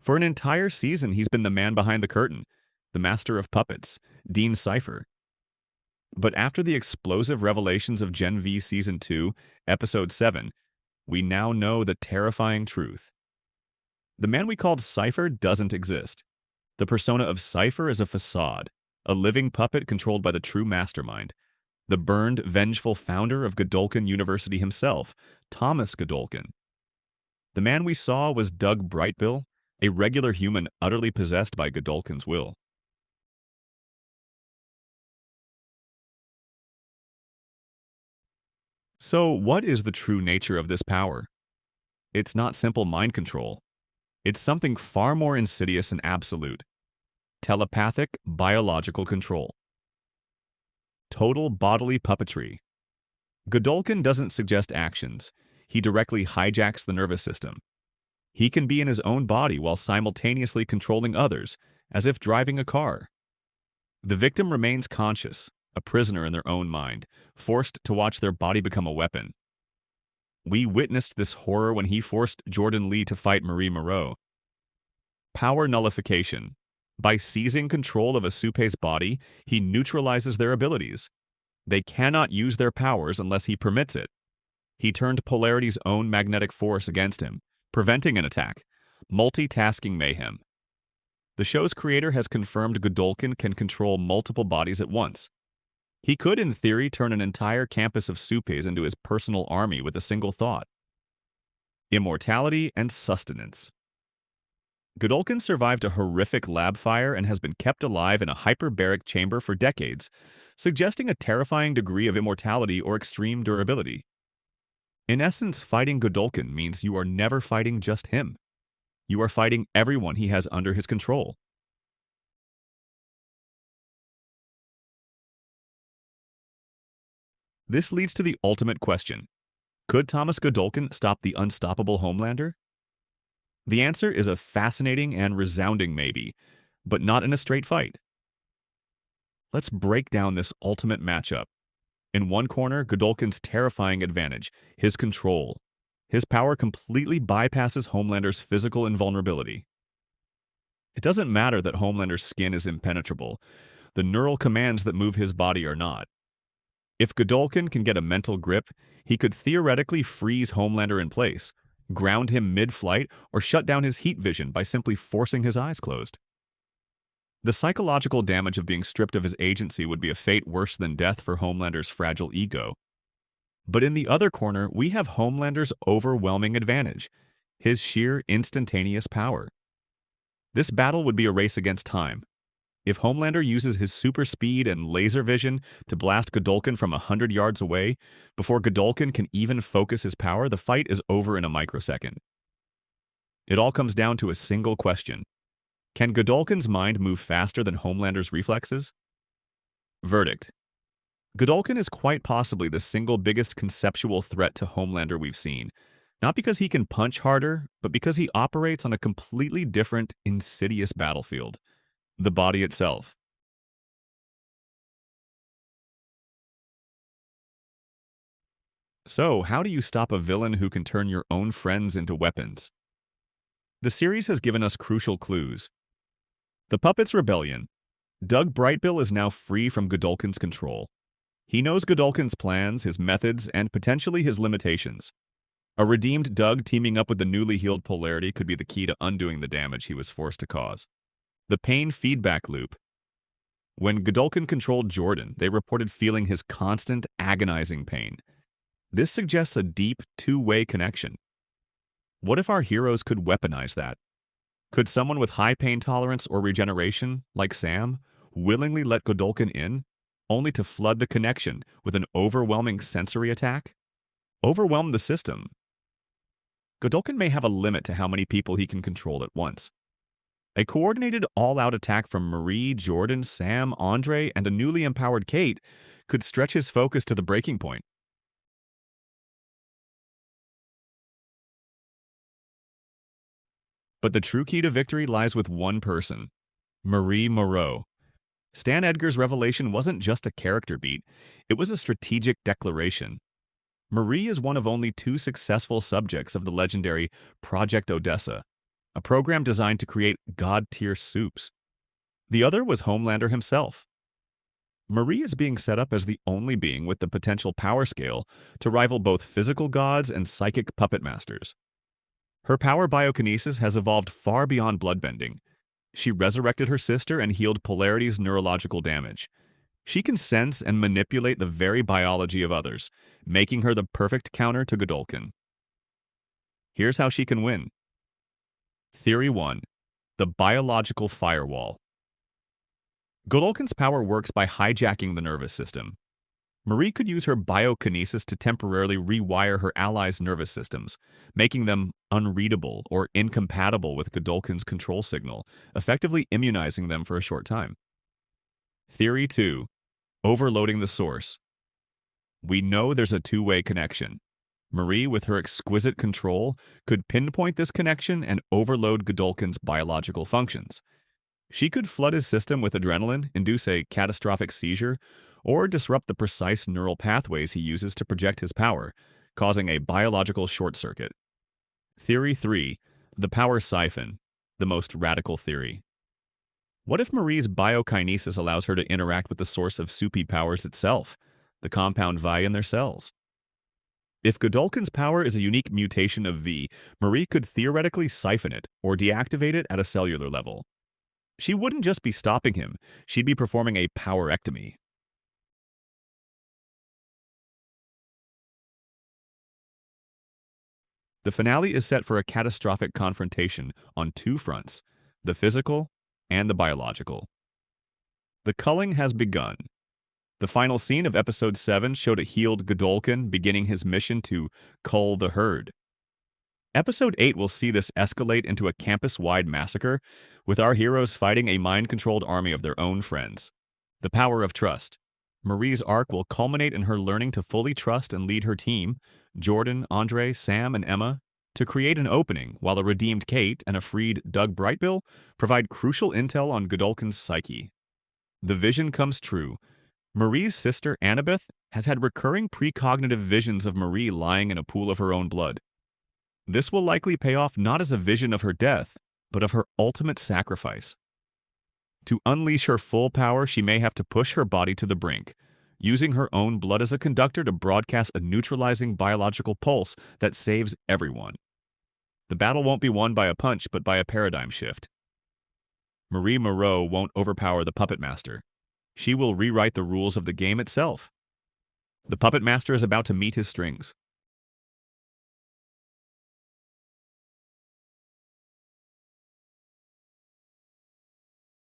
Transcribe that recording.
For an entire season, he's been the man behind the curtain, the master of puppets, Dean Cipher. But after the explosive revelations of Gen V Season 2, Episode 7, we now know the terrifying truth. The man we called Cipher doesn't exist. The persona of Cipher is a facade, a living puppet controlled by the true mastermind, the burned, vengeful founder of Godolkin University himself, Thomas Godolkin. The man we saw was Doug Brightbill, a regular human utterly possessed by Godolkin's will. So, what is the true nature of this power? It's not simple mind control. It's something far more insidious and absolute. Telepathic biological control. Total bodily puppetry. Godolkin doesn't suggest actions. He directly hijacks the nervous system. He can be in his own body while simultaneously controlling others, as if driving a car. The victim remains conscious, a prisoner in their own mind, forced to watch their body become a weapon. We witnessed this horror when he forced Jordan Lee to fight Moreau. Power nullification. By seizing control of a Supe's body, he neutralizes their abilities. They cannot use their powers unless he permits it. He turned polarity's own magnetic force against him, preventing an attack. Multitasking mayhem. The show's creator has confirmed Godolkin can control multiple bodies at once. He could, in theory, turn an entire campus of Supes into his personal army with a single thought. Immortality and sustenance. Godolkin survived a horrific lab fire and has been kept alive in a hyperbaric chamber for decades, suggesting a terrifying degree of immortality or extreme durability. In essence, fighting Godolkin means you are never fighting just him. You are fighting everyone he has under his control. This leads to the ultimate question. Could Thomas Godolkin stop the unstoppable Homelander? The answer is a fascinating and resounding maybe, but not in a straight fight. Let's break down this ultimate matchup. In one corner, Godolkin's terrifying advantage, his control. His power completely bypasses Homelander's physical invulnerability. It doesn't matter that Homelander's skin is impenetrable. The neural commands that move his body are not. If Godolkin can get a mental grip, he could theoretically freeze Homelander in place, ground him mid-flight, or shut down his heat vision by simply forcing his eyes closed. The psychological damage of being stripped of his agency would be a fate worse than death for Homelander's fragile ego. But in the other corner, we have Homelander's overwhelming advantage, his sheer instantaneous power. This battle would be a race against time. If Homelander uses his super speed and laser vision to blast Godolkin from 100 yards away, before Godolkin can even focus his power, the fight is over in a microsecond. It all comes down to a single question. Can Godolkin's mind move faster than Homelander's reflexes? Verdict. Godolkin is quite possibly the single biggest conceptual threat to Homelander we've seen, not because he can punch harder, but because he operates on a completely different, insidious battlefield. The body itself. So, how do you stop a villain who can turn your own friends into weapons? The series has given us crucial clues. The Puppet's rebellion. Doug Brightbill is now free from Godolkin's control. He knows Godolkin's plans, his methods, and potentially his limitations. A redeemed Doug teaming up with the newly healed polarity could be the key to undoing the damage he was forced to cause. The pain feedback loop. When Godolkin controlled Jordan, they reported feeling his constant, agonizing pain. This suggests a deep, two-way connection. What if our heroes could weaponize that? Could someone with high pain tolerance or regeneration, like Sam, willingly let Godolkin in, only to flood the connection with an overwhelming sensory attack? Overwhelm the system. Godolkin may have a limit to how many people he can control at once. A coordinated all-out attack from Marie, Jordan, Sam, Andre, and a newly empowered Kate could stretch his focus to the breaking point. But the true key to victory lies with one person, Moreau. Stan Edgar's revelation wasn't just a character beat, it was a strategic declaration. Marie is one of only 2 successful subjects of the legendary Project Odessa. a program designed to create god-tier supes. The other was Homelander himself. Marie is being set up as the only being with the potential power scale to rival both physical gods and psychic puppet masters. Her power biokinesis has evolved far beyond bloodbending. She resurrected her sister and healed Polarity's neurological damage. She can sense and manipulate the very biology of others, making her the perfect counter to Godolkin. Here's how she can win. Theory 1. The biological firewall. Godolkin's power works by hijacking the nervous system. Marie could use her biokinesis to temporarily rewire her allies' nervous systems, making them unreadable or incompatible with Godolkin's control signal, effectively immunizing them for a short time. Theory 2. Overloading the source. We know there's a two-way connection. Marie, with her exquisite control, could pinpoint this connection and overload Godolkin's biological functions. She could flood his system with adrenaline, induce a catastrophic seizure, or disrupt the precise neural pathways he uses to project his power, causing a biological short circuit. Theory 3. The power siphon, the most radical theory. What if Marie's biokinesis allows her to interact with the source of Supe powers itself, the compound Vi in their cells? If Godolkin's power is a unique mutation of V, Marie could theoretically siphon it or deactivate it at a cellular level. She wouldn't just be stopping him, she'd be performing a powerectomy. The finale is set for a catastrophic confrontation on two fronts, the physical and the biological. The culling has begun. The final scene of Episode 7 showed a healed Godolkin beginning his mission to cull the herd. Episode 8 will see this escalate into a campus-wide massacre, with our heroes fighting a mind-controlled army of their own friends. The power of trust. Marie's arc will culminate in her learning to fully trust and lead her team, Jordan, Andre, Sam, and Emma, to create an opening, while a redeemed Kate and a freed Doug Brightbill provide crucial intel on Godolkin's psyche. The vision comes true. Marie's sister, Annabeth, has had recurring precognitive visions of Marie lying in a pool of her own blood. This will likely pay off not as a vision of her death, but of her ultimate sacrifice. To unleash her full power, she may have to push her body to the brink, using her own blood as a conductor to broadcast a neutralizing biological pulse that saves everyone. The battle won't be won by a punch, but by a paradigm shift. Marie Moreau won't overpower the Puppet Master. She will rewrite the rules of the game itself. The Puppet Master is about to meet his strings.